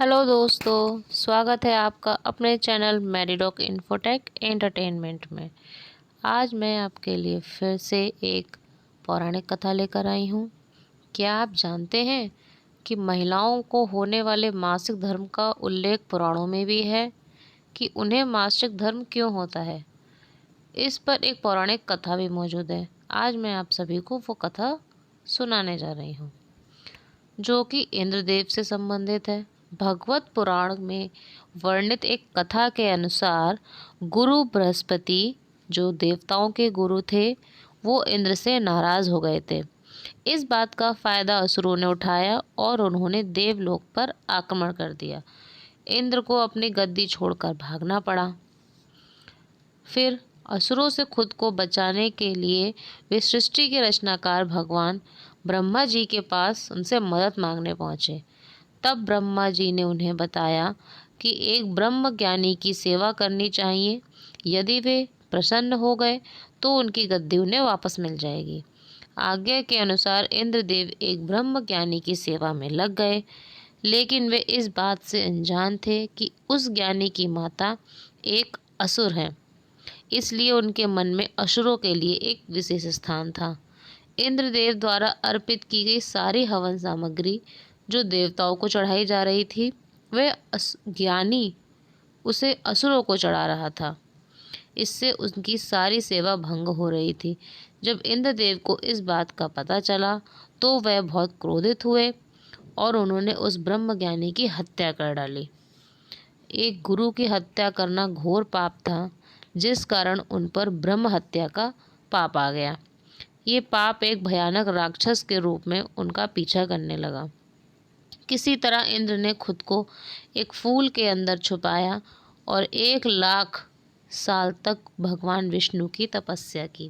Hello दोस्तों, स्वागत है आपका अपने चैनल मैरीडॉक इन्फोटेक एंटरटेनमेंट में। आज मैं आपके लिए फिर से एक पौराणिक कथा लेकर आई हूँ। क्या आप जानते हैं कि महिलाओं को होने वाले मासिक धर्म का उल्लेख पुराणों में भी है कि उन्हें मासिक धर्म क्यों होता है। इस पर एक पौराणिक कथा भी मौजूद है। आज मैं आप सभी को वो कथा सुनाने जा रही हूँ जो कि इंद्रदेव से संबंधित है। भगवत पुराण में वर्णित एक कथा के अनुसार गुरु बृहस्पति, जो देवताओं के गुरु थे, वो इंद्र से नाराज हो गए थे। इस बात का फायदा असुरों ने उठाया और उन्होंने देवलोक पर आक्रमण कर दिया। इंद्र को अपनी गद्दी छोड़कर भागना पड़ा। फिर असुरों से खुद को बचाने के लिए वे सृष्टि के रचनाकार भगवान ब्रह्मा जी के पास उनसे मदद मांगने पहुँचे। तब ब्रह्मा जी ने उन्हें बताया कि एक ब्रह्म ज्ञानी की सेवा करनी चाहिए। यदि वे प्रसन्न हो गए तो उनकी गद्दी उन्हें वापस मिल जाएगी। आज्ञा के अनुसार इंद्रदेव एक ब्रह्म ज्ञानी की सेवा में लग गए, लेकिन वे इस बात से अनजान थे कि उस ज्ञानी की माता एक असुर है। इसलिए उनके मन में असुरों के लिए एक विशेष स्थान था। इंद्रदेव द्वारा अर्पित की गई सारी हवन सामग्री जो देवताओं को चढ़ाई जा रही थी, वह ज्ञानी उसे असुरों को चढ़ा रहा था। इससे उनकी सारी सेवा भंग हो रही थी। जब इंद्रदेव को इस बात का पता चला तो वह बहुत क्रोधित हुए और उन्होंने उस ब्रह्म ज्ञानी की हत्या कर डाली। एक गुरु की हत्या करना घोर पाप था, जिस कारण उन पर ब्रह्म हत्या का पाप आ गया। ये पाप एक भयानक राक्षस के रूप में उनका पीछा करने लगा। किसी तरह इंद्र ने खुद को एक फूल के अंदर छुपाया और 1,00,000 साल तक भगवान विष्णु की तपस्या की।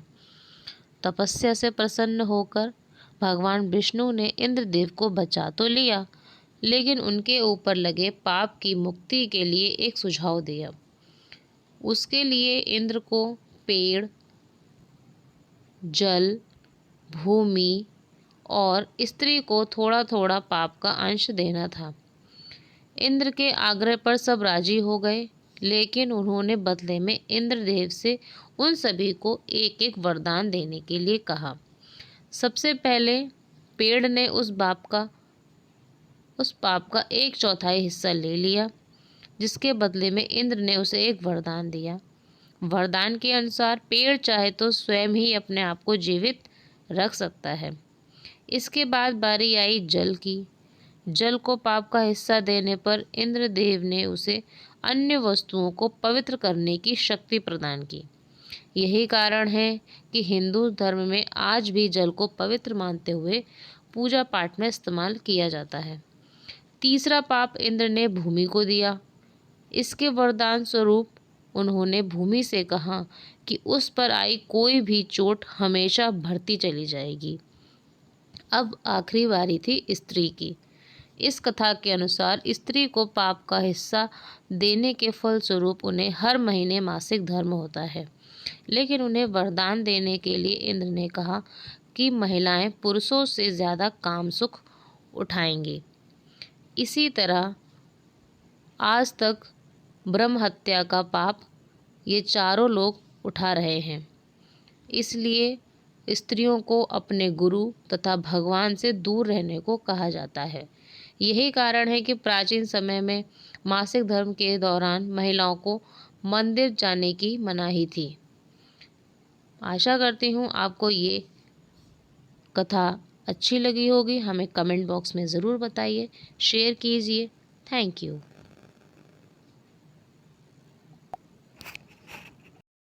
तपस्या से प्रसन्न होकर भगवान विष्णु ने इंद्रदेव को बचा तो लिया, लेकिन उनके ऊपर लगे पाप की मुक्ति के लिए एक सुझाव दिया। उसके लिए इंद्र को पेड़, जल, भूमि और स्त्री को थोड़ा थोड़ा पाप का अंश देना था। इंद्र के आग्रह पर सब राजी हो गए, लेकिन उन्होंने बदले में इंद्रदेव से उन सभी को एक एक वरदान देने के लिए कहा। सबसे पहले पेड़ ने उस पाप का 1/4 हिस्सा ले लिया, जिसके बदले में इंद्र ने उसे एक वरदान दिया। वरदान के अनुसार पेड़ चाहे तो स्वयं ही अपने आप को जीवित रख सकता है। इसके बाद बारी आई जल की। जल को पाप का हिस्सा देने पर इंद्रदेव ने उसे अन्य वस्तुओं को पवित्र करने की शक्ति प्रदान की। यही कारण है कि हिंदू धर्म में आज भी जल को पवित्र मानते हुए पूजा पाठ में इस्तेमाल किया जाता है। तीसरा पाप इंद्र ने भूमि को दिया। इसके वरदान स्वरूप उन्होंने भूमि से कहा कि उस पर आई कोई भी चोट हमेशा बढ़ती चली जाएगी। अब आखिरी बारी थी स्त्री की। इस कथा के अनुसार स्त्री को पाप का हिस्सा देने के फलस्वरूप उन्हें हर महीने मासिक धर्म होता है, लेकिन उन्हें वरदान देने के लिए इंद्र ने कहा कि महिलाएं पुरुषों से ज़्यादा काम सुख उठाएंगी। इसी तरह आज तक ब्रह्म हत्या का पाप ये चारों लोग उठा रहे हैं। इसलिए स्त्रियों को अपने गुरु तथा भगवान से दूर रहने को कहा जाता है। यही कारण है कि प्राचीन समय में मासिक धर्म के दौरान महिलाओं को मंदिर जाने की मनाही थी। आशा करती हूँ आपको ये कथा अच्छी लगी होगी। हमें कमेंट बॉक्स में ज़रूर बताइए, शेयर कीजिए। Thank you.